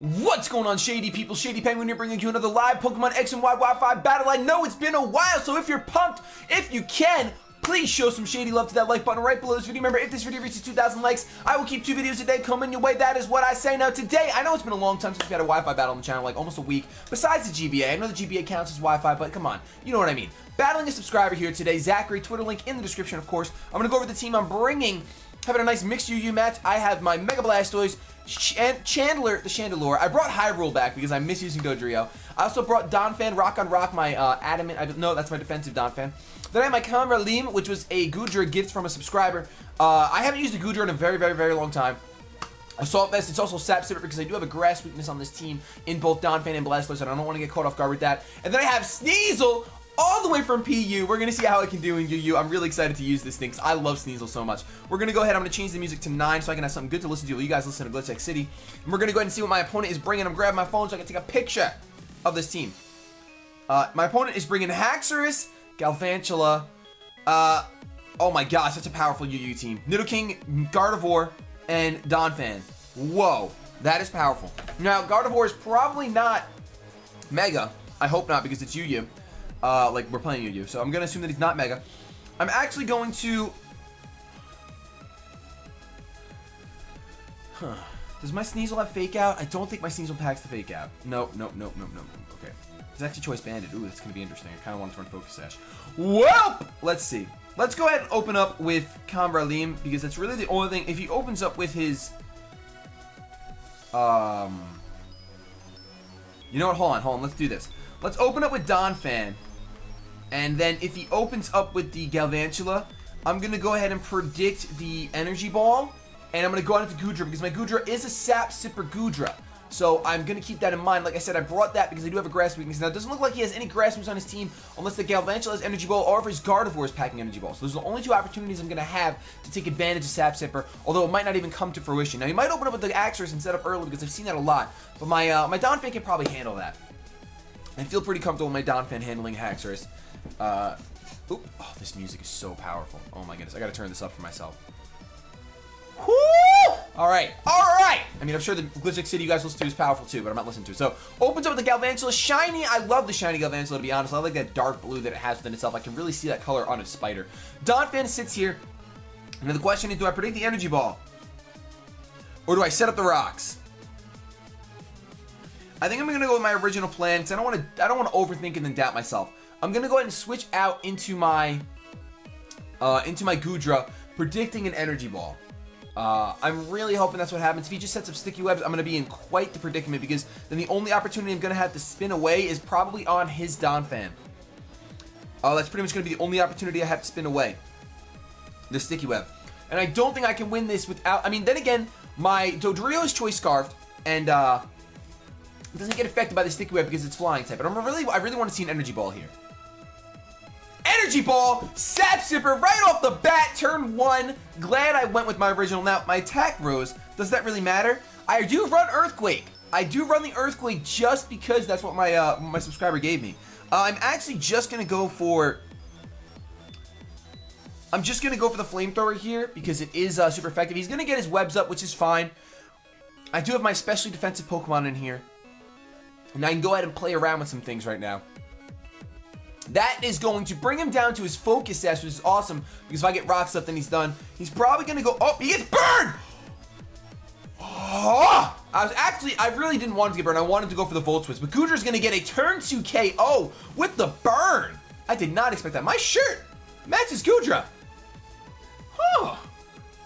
What's going on, Shady people? ShadyPenguinn here, bringing you another live Pokemon X and Y Wi-Fi battle. I know it's been a while, so if you're pumped, if you can, please show some shady love to that like button right below this video. Remember, if this video reaches 2,000 likes, I will keep 2 videos a day coming your way. That is what I say. Now, today, I know it's been a long time since we had a Wi-Fi battle on the channel, like almost a week. Besides the GBA, I know the GBA counts as Wi-Fi, but come on, you know what I mean. Battling a subscriber here today, Zachary. Twitter link in the description, of course. I'm gonna go over the team I'm bringing. Having a nice mixed UU match. I have my Mega Blastoise, Chandler, the Chandelure. I brought Hyrule back because I miss using Dodrio. I also brought Donphan, Rock on Rock, my Adamant. No, that's my defensive Donphan. Then I have my Conraleem, which was a Goodra gift from a subscriber. I haven't used a Goodra in a very, very, very long time. Assault Vest, it's also Sap Sipper because I do have a grass weakness on this team in both Donphan and Blastoise, and I don't want to get caught off guard with that. And then I have Sneasel, all the way from PU. We're going to see how I can do in UU. I'm really excited to use this thing because I love Sneasel so much. We're going to go ahead. I'm going to change the music to 9 so I can have something good to listen to while you guys listen to Glitch X City. And we're going to go ahead and see what my opponent is bringing. I'm grabbing my phone so I can take a picture of this team. My opponent is bringing Haxorus, Galvantula. Oh my gosh, that's a powerful UU team. Nidoking, Gardevoir, and Donphan. Whoa, that is powerful. Now, Gardevoir is probably not Mega. I hope not because it's UU. Like, we're playing UU, so I'm going to assume that he's not Mega. I'm actually going to... Does my Sneasel have Fake Out? I don't think my Sneasel packs the Fake Out. No. Okay. It's actually Choice Banded. Ooh, that's going to be interesting. I kind of want to run Focus Sash. Well, let's see. Let's go ahead and open up with Conraleem, because that's really the only thing. If he opens up with his... You know what? Hold on. Let's do this. Let's open up with Donphan. And then if he opens up with the Galvantula, I'm going to go ahead and predict the Energy Ball. And I'm going to go out into Goodra because my Goodra is a Sap Sipper Goodra. So I'm going to keep that in mind. Like I said, I brought that because I do have a Grass weakness. Now, it doesn't look like he has any Grass moves on his team unless the Galvantula has Energy Ball or if his Gardevoir is packing Energy Ball. So those are the only 2 opportunities I'm going to have to take advantage of Sap Sipper, although it might not even come to fruition. Now, he might open up with the Haxorus and set up early because I've seen that a lot. But my my Donphan can probably handle that. I feel pretty comfortable with my Donphan handling Haxorus. Oh, this music is so powerful. Oh my goodness, I gotta turn this up for myself. Whoo! Alright. I mean, I'm sure the Glitch X City you guys listen to is powerful too, but I'm not listening to it. So, opens up with the Galvantula. Shiny, I love the shiny Galvantula, to be honest. I like that dark blue that it has within itself. I can really see that color on its spider. Donphan sits here. And then the question is, do I predict the Energy Ball? Or do I set up the rocks? I think I'm gonna go with my original plan because I don't want to overthink and then doubt myself. I'm gonna go ahead and switch out into my Goodra, predicting an Energy Ball. I'm really hoping that's what happens. If he just sets up Sticky Webs, I'm gonna be in quite the predicament because then the only opportunity I'm gonna have to spin away is probably on his Donphan. That's pretty much gonna be the only opportunity I have to spin away. The Sticky Web, and I don't think I can win this without. I mean, then again, my Dodrio is Choice Scarfed, and it doesn't get affected by the Sticky Web because it's Flying type. But I really want to see an Energy Ball here. Energy Ball! Sap Sipper right off the bat, turn 1. Glad I went with my original. Now, my attack rose. Does that really matter? I do run Earthquake. I do run the Earthquake just because that's what my subscriber gave me. I'm actually just going to go for... I'm just going to go for the Flamethrower here because it is super effective. He's going to get his webs up, which is fine. I do have my specially defensive Pokemon in here. And I can go ahead and play around with some things right now. That is going to bring him down to his Focus Sash, which is awesome. Because if I get Rock Slip, then he's done. He's probably going to go... Oh, he gets burned! Oh! I really didn't want him to get burned. I wanted to go for the Volt Switch. But Goodra's going to get a turn 2 KO with the burn. I did not expect that. My shirt matches Goodra. Huh.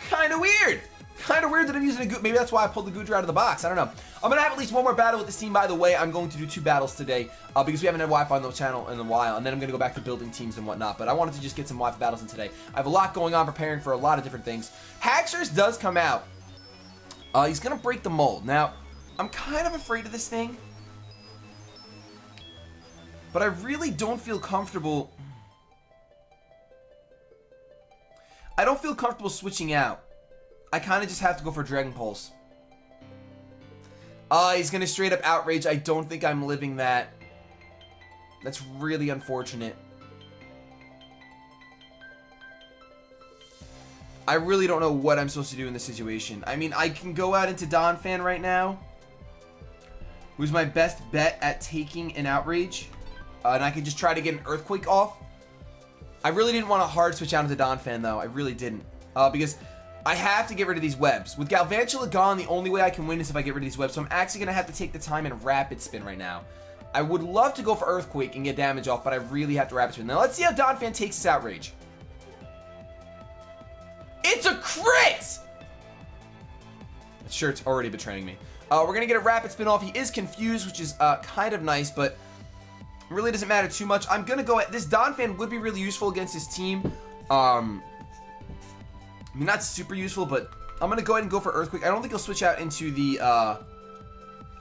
Kind of weird. Kind of weird that I'm using a Goodra. Maybe that's why I pulled the Goodra out of the box. I don't know. I'm going to have at least one more battle with this team, by the way. I'm going to do 2 battles today because we haven't had Wi-Fi on the channel in a while. And then I'm going to go back to building teams and whatnot. But I wanted to just get some Wi-Fi battles in today. I have a lot going on preparing for a lot of different things. Haxorus does come out. He's going to break the mold. Now, I'm kind of afraid of this thing. But I really don't feel comfortable. I don't feel comfortable switching out. I kind of just have to go for Dragon Pulse. He's going to straight up Outrage. I don't think I'm living that. That's really unfortunate. I really don't know what I'm supposed to do in this situation. I mean, I can go out into Donphan right now. who's my best bet at taking an Outrage. And I can just try to get an Earthquake off. I really didn't want to hard switch out into Donphan, though. I really didn't. Because I have to get rid of these webs. With Galvantula gone, the only way I can win is if I get rid of these webs. So I'm actually going to have to take the time and Rapid Spin right now. I would love to go for Earthquake and get damage off, but I really have to Rapid Spin. Now, let's see how Donphan takes this Outrage. It's a crit! Sure, it's already betraying me. We're going to get a Rapid Spin off. He is confused, which is kind of nice, but it really doesn't matter too much. I'm going to go at this Donphan would be really useful against his team. I mean, not super useful, but I'm going to go ahead and go for Earthquake. I don't think he'll switch out into the, actually,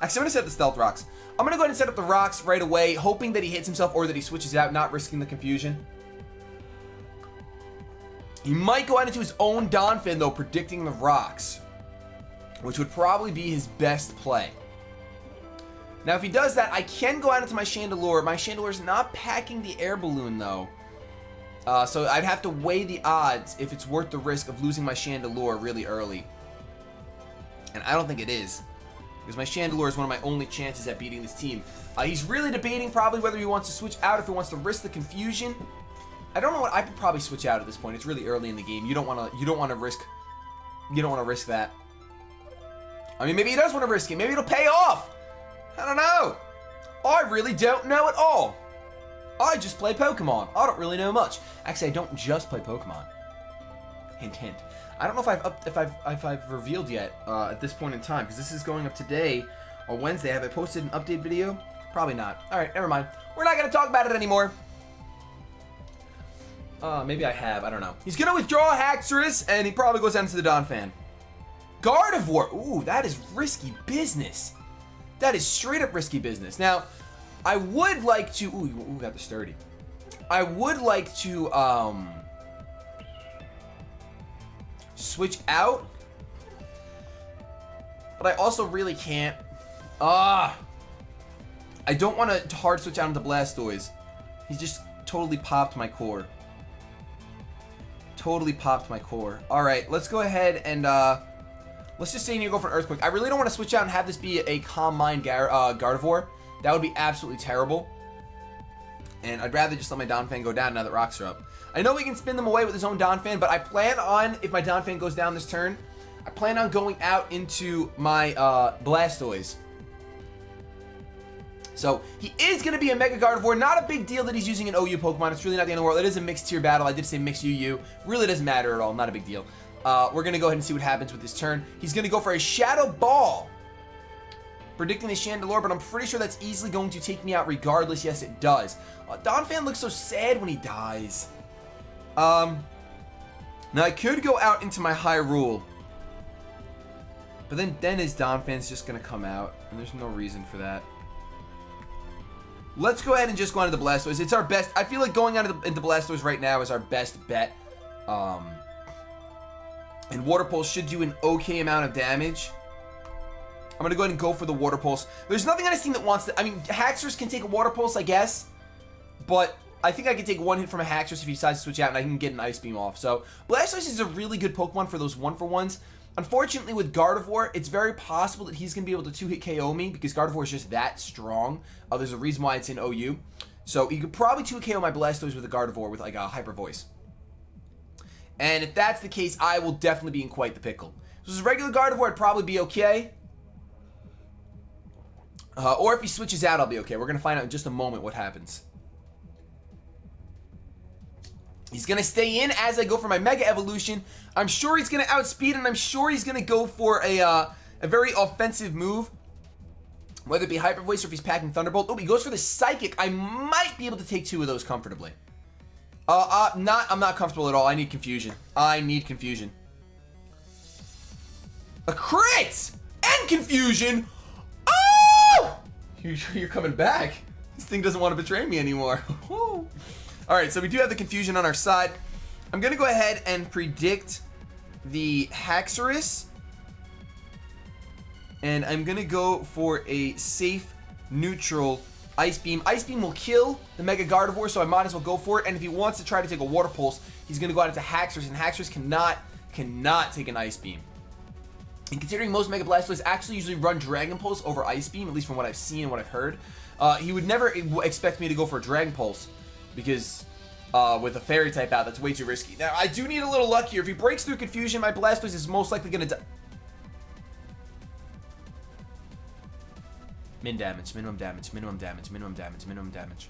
I'm going to set up the Stealth Rocks. I'm going to go ahead and set up the Rocks right away, hoping that he hits himself or that he switches out, not risking the confusion. He might go out into his own Donphan, though, predicting the Rocks, which would probably be his best play. Now, if he does that, I can go out into my Chandelure. My Chandelure is not packing the Air Balloon, though. So I'd have to weigh the odds if it's worth the risk of losing my Chandelure really early. And I don't think it is, because my Chandelure is one of my only chances at beating this team. He's really debating probably whether he wants to switch out, if he wants to risk the confusion. I don't know what I could probably switch out at this point. It's really early in the game. You don't want to risk that. I mean, maybe he does want to risk it. Maybe it'll pay off. I don't know. I really don't know at all. I just play Pokemon. I don't really know much. Actually, I don't just play Pokemon. Hint, hint. I don't know if I've revealed yet at this point in time, because this is going up today or Wednesday. Have I posted an update video? Probably not. All right, never mind. We're not going to talk about it anymore. Maybe I have. I don't know. He's going to withdraw Haxorus, and he probably goes down to the Donphan. Gardevoir. Ooh, that is risky business. That is straight up risky business. Now, I would like to... Ooh, we got the Sturdy. I would like to, switch out. But I also really can't. I don't want to hard switch out into Blastoise. He's just totally popped my core. Totally popped my core. Alright, let's go ahead and, let's just say you go for an Earthquake. I really don't want to switch out and have this be a Calm Mind Gardevoir. That would be absolutely terrible. And I'd rather just let my Donphan go down now that Rocks are up. I know we can spin them away with his own Donphan, but I plan on, if my Donphan goes down this turn, I plan on going out into my Blastoise. So, he is going to be a Mega Gardevoir. Not a big deal that he's using an OU Pokemon. It's really not the end of the world. It is a mixed tier battle. I did say mixed UU. Really doesn't matter at all. Not a big deal. We're going to go ahead and see what happens with this turn. He's going to go for a Shadow Ball. Predicting the Chandelure, but I'm pretty sure that's easily going to take me out regardless. Yes, it does. Donphan looks so sad when he dies. Now, I could go out into my Hyrule. But then his Donphan's just going to come out. And there's no reason for that. Let's go ahead and just go into the Blastoise. It's our best. I feel like going out into Blastoise right now is our best bet. And Water Pulse should do an okay amount of damage. I'm going to go ahead and go for the Water Pulse. There's nothing on this team that wants to... I mean, Haxorus can take a Water Pulse, I guess. But I think I can take one hit from a Haxorus if he decides to switch out, and I can get an Ice Beam off. So, Blastoise is a really good Pokemon for those one-for-ones. Unfortunately, with Gardevoir, it's very possible that he's going to be able to two-hit KO me, because Gardevoir is just that strong. There's a reason why it's in OU. So, you could probably two-hit KO my Blastoise with a Gardevoir with, like, a Hyper Voice. And if that's the case, I will definitely be in quite the pickle. So, this regular Gardevoir would probably be okay. Or if he switches out, I'll be okay. We're going to find out in just a moment what happens. He's going to stay in as I go for my Mega Evolution. I'm sure he's going to outspeed, and I'm sure he's going to go for a very offensive move. Whether it be Hyper Voice or if he's packing Thunderbolt. Oh, he goes for the Psychic. I might be able to take two of those comfortably. I'm not comfortable at all. I need Confusion. I need Confusion. A crit! And Confusion! Oh! You're coming back. This thing doesn't want to betray me anymore. Alright, so we do have the Confusion on our side. I'm going to go ahead and predict the Haxorus. And I'm going to go for a safe, neutral Ice Beam. Ice Beam will kill the Mega Gardevoir, so I might as well go for it. And if he wants to try to take a Water Pulse, he's going to go out into Haxorus, and Haxorus cannot take an Ice Beam. And considering most Mega Blastoise actually usually run Dragon Pulse over Ice Beam, at least from what I've seen and what I've heard, he would never expect me to go for a Dragon Pulse because with a Fairy type out, that's way too risky. Now, I do need a little luck here. If he breaks through Confusion, my Blastoise is most likely going to die. Min damage, minimum damage, minimum damage, minimum damage, minimum damage.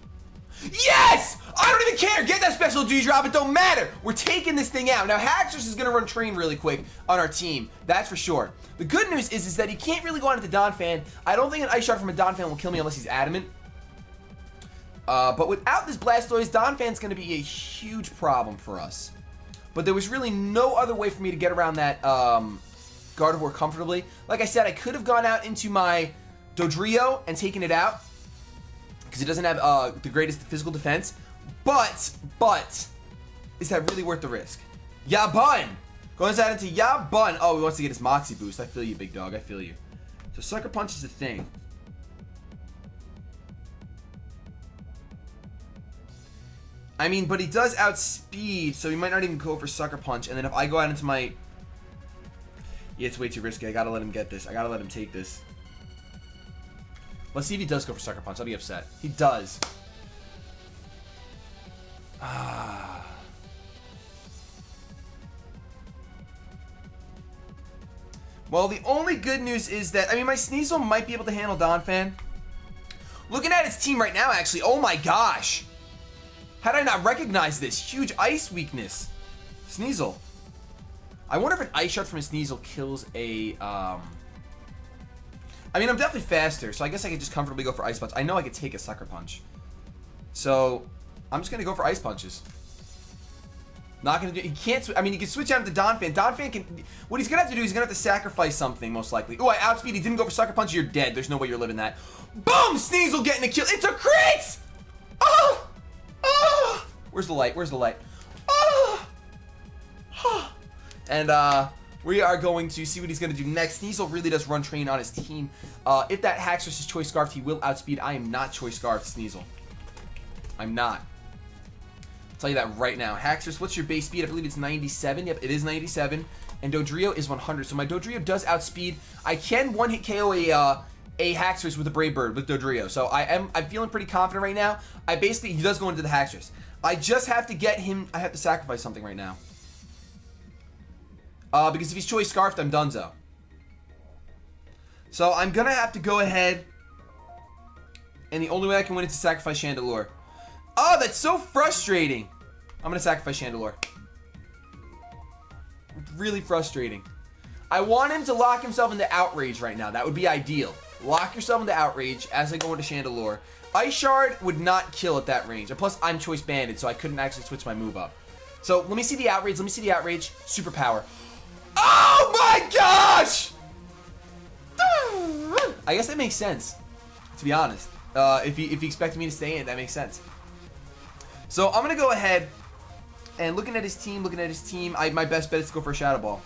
Yes! I don't even care. Get that special D-drop. It don't matter. We're taking this thing out. Now, Haxorus is going to run Train really quick on our team. That's for sure. The good news is that he can't really go on into Donphan. I don't think an Ice Shard from a Donphan will kill me unless he's adamant. But without this Blastoise, Donphan's going to be a huge problem for us. But there was really no other way for me to get around that Gardevoir comfortably. Like I said, I could have gone out into my Dodrio and taken it out, because it doesn't have the greatest physical defense, but is that really worth the risk? Yabun! Goes out into Yabun. Oh, he wants to get his Moxie boost. I feel you, big dog. I feel you. So Sucker Punch is the thing. I mean, but he does outspeed, so he might not even go for Sucker Punch. And then if I go out into my... Yeah, it's way too risky. I gotta let him get this. I gotta let him take this. Let's see if he does go for Sucker Punch. I'll be upset. He does. Well, the only good news is that, I mean, my Sneasel might be able to handle Donphan. Looking at his team right now, actually, oh my gosh. How did I not recognize this? Huge ice weakness. Sneasel. I wonder if an Ice Shard from a Sneasel kills a, I mean, I'm definitely faster, so I guess I could just comfortably go for Ice Punch. I know I could take a Sucker Punch. So, I'm just going to go for Ice Punches. Not going to do... He can't... I mean, he can switch out into Donphan. Donphan can... What he's going to have to do is he's going to have to sacrifice something, most likely. Oh, I outspeed. He didn't go for Sucker Punch. You're dead. There's no way you're living that. Boom! Sneasel getting a kill. It's a crit! Oh! Oh! Where's the light? Where's the light? Oh! Oh! And, we are going to see what he's going to do next. Sneasel really does run Train on his team. If that Haxorus is Choice Scarfed, he will outspeed. I am not Choice Scarfed Sneasel. I'm not. I'll tell you that right now. Haxorus, what's your base speed? I believe it's 97. Yep, it is 97. And Dodrio is 100. So my Dodrio does outspeed. I can one-hit KO a Haxorus with a Brave Bird with Dodrio. So I'm feeling pretty confident right now. He does go into the Haxorus. I just have to get him. I have to sacrifice something right now. Because if he's Choice Scarfed, I'm donezo. So I'm going to have to go ahead. And the only way I can win is to sacrifice Chandelure. Oh, that's so frustrating. I'm going to sacrifice Chandelure. Really frustrating. I want him to lock himself into Outrage right now. That would be ideal. Lock yourself into Outrage as I go into Chandelure. Ice Shard would not kill at that range. And plus, I'm Choice Banded, so I couldn't actually switch my move up. So let me see the Outrage. Let me see the Outrage. Superpower. Oh my gosh! I guess that makes sense, to be honest. If he expected me to stay in, that makes sense. So I'm gonna go ahead and looking at his team, my best bet is to go for a Shadow Ball.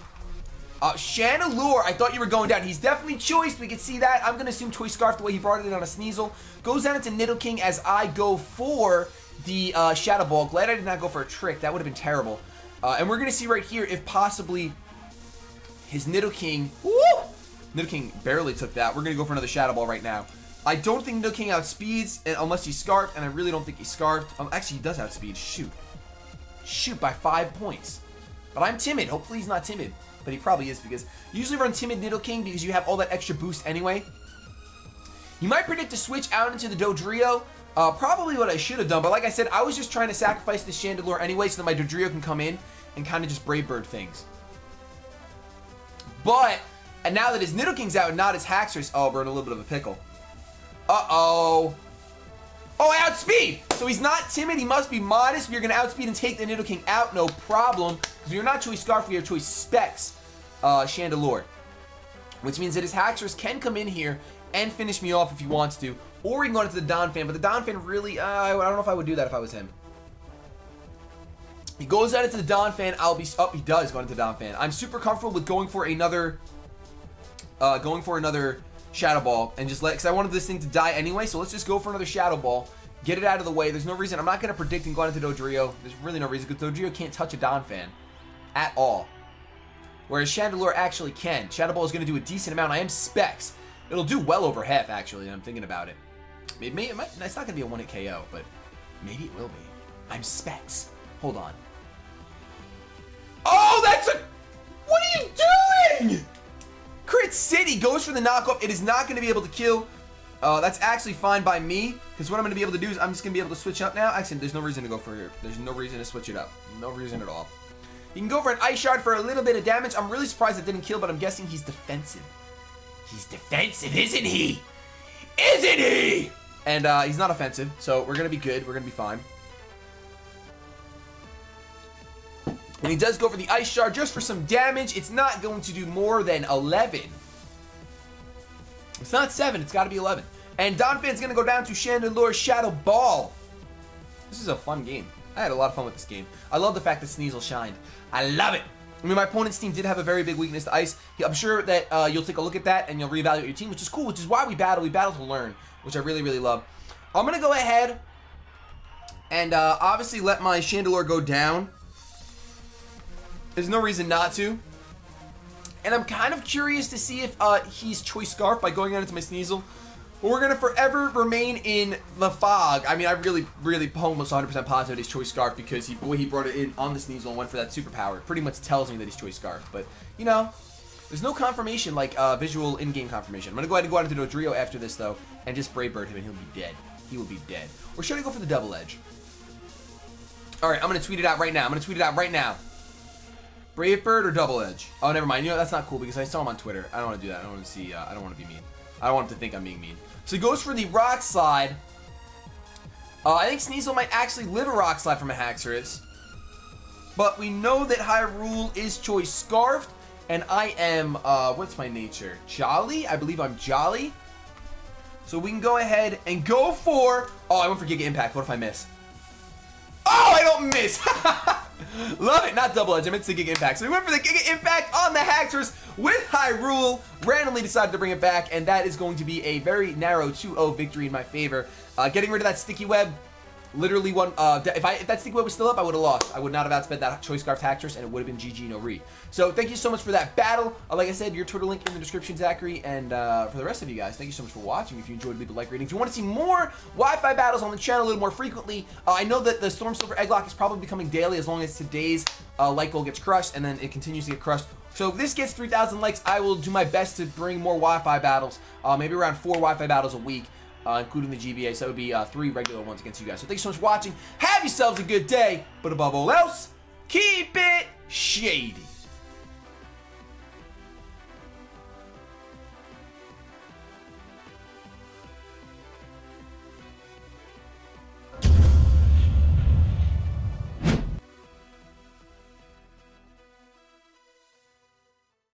Chandelure, I thought you were going down. He's definitely Choiced. We can see that. I'm gonna assume Choice Scarf the way he brought it in on a Sneasel. Goes down into Nidoking as I go for the Shadow Ball. Glad I did not go for a Trick. That would have been terrible. And we're gonna see right here if possibly his Nidoking, woo! Nidoking barely took that. We're going to go for another Shadow Ball right now. I don't think Nidoking outspeeds unless he's Scarfed, and I really don't think he's Scarfed. Actually, he does outspeed. Shoot. Shoot, by 5 points. But I'm timid. Hopefully he's not timid. But he probably is, because you usually run Timid Nidoking because you have all that extra boost anyway. You might predict to switch out into the Dodrio. Probably what I should have done. But like I said, I was just trying to sacrifice the Chandelure anyway so that my Dodrio can come in and kind of just Brave Bird things. But, and now that his Nidoking's out and not his Haxorus, oh, we're in a little bit of a pickle. Uh-oh. Oh, outspeed! So he's not timid, he must be modest. We're going to outspeed and take the Nidoking out, no problem. Because we're not Choice Scarf, we are Choice Specs Chandelure. Which means that his Haxorus can come in here and finish me off if he wants to. Or he can go into the Donphan, but the Donphan really, I don't know if I would do that if I was him. He goes out into the Donphan. He does go into the Donphan. I'm super comfortable with going for another Shadow Ball and just because I wanted this thing to die anyway. So let's just go for another Shadow Ball, get it out of the way. There's no reason. I'm not going to predict and go into Dodrio. There's really no reason because Dodrio can't touch a Donphan at all. whereas Chandelure actually can. Shadow Ball is going to do a decent amount. I am Specs. It'll do well over half, actually, and I'm thinking about it. It's not going to be a one-hit KO, but maybe it will be. I'm Specs. Hold on. Oh, that's a... What are you doing? Crit City goes for the knockoff. It is not going to be able to kill. That's actually fine by me, because what I'm going to be able to do is I'm just going to be able to switch up now. Actually, there's no reason to go for here. There's no reason to switch it up. No reason at all. You can go for an Ice Shard for a little bit of damage. I'm really surprised it didn't kill, but I'm guessing he's defensive. He's defensive, isn't he? Isn't he? And he's not offensive, so we're going to be good. We're going to be fine. And he does go for the Ice Shard just for some damage. It's not going to do more than 11. It's not 7. It's got to be 11. And Donphan's going to go down to Chandelure's Shadow Ball. This is a fun game. I had a lot of fun with this game. I love the fact that Sneasel shined. I love it. I mean, my opponent's team did have a very big weakness to Ice. I'm sure that you'll take a look at that and you'll reevaluate your team, which is cool, which is why we battle. We battle to learn, which I really, really love. I'm going to go ahead and obviously let my Chandelure go down. There's no reason not to. And I'm kind of curious to see if he's Choice Scarf by going on into my Sneasel. But we're going to forever remain in the fog. I mean, I really almost 100% positive he's Choice Scarf because the way he brought it in on the Sneasel and went for that superpower. It pretty much tells me that he's Choice Scarf. But, you know, there's no confirmation like visual in-game confirmation. I'm going to go ahead and go out into Dodrio after this, though, and just Brave Bird him, and he'll be dead. He will be dead. Or should I go for the Double Edge? All right, I'm going to tweet it out right now. Brave Bird or Double Edge? Oh, never mind. You know, that's not cool because I saw him on Twitter. I don't want to do that. I don't want to see, I don't want to be mean. I don't want him to think I'm being mean. So he goes for the Rock Slide. I think Sneasel might actually live a Rock Slide from a Haxorus. But we know that Hyrule is Choice Scarfed. And I am, what's my nature? Jolly? I believe I'm Jolly. So we can go ahead and go for... Oh, I went for Giga Impact. What if I miss? Oh, I don't miss! Love it, not Double Edge, I meant the Giga Impact. So we went for the Giga Impact on the Haxorus with Hyrule. Randomly decided to bring it back, and that is going to be a very narrow 2-0 victory in my favor. Getting rid of that Sticky Web, literally one. If that Sticky Web was still up, I would have lost. I would not have outspent that Choice Scarf Haxorus, and it would have been GG no re. So thank you so much for that battle. Like I said, your Twitter link in the description, Zachary. And for the rest of you guys, thank you so much for watching. If you enjoyed, leave a like rating. If you want to see more Wi-Fi battles on the channel a little more frequently, I know that the Storm Silver Egglock is probably becoming daily as long as today's like goal gets crushed, and then it continues to get crushed. So if this gets 3,000 likes, I will do my best to bring more Wi-Fi battles, maybe around 4 Wi-Fi battles a week. Including the GBA, so that would be 3 regular ones against you guys. So thanks so much for watching. Have yourselves a good day, but above all else, keep it shady.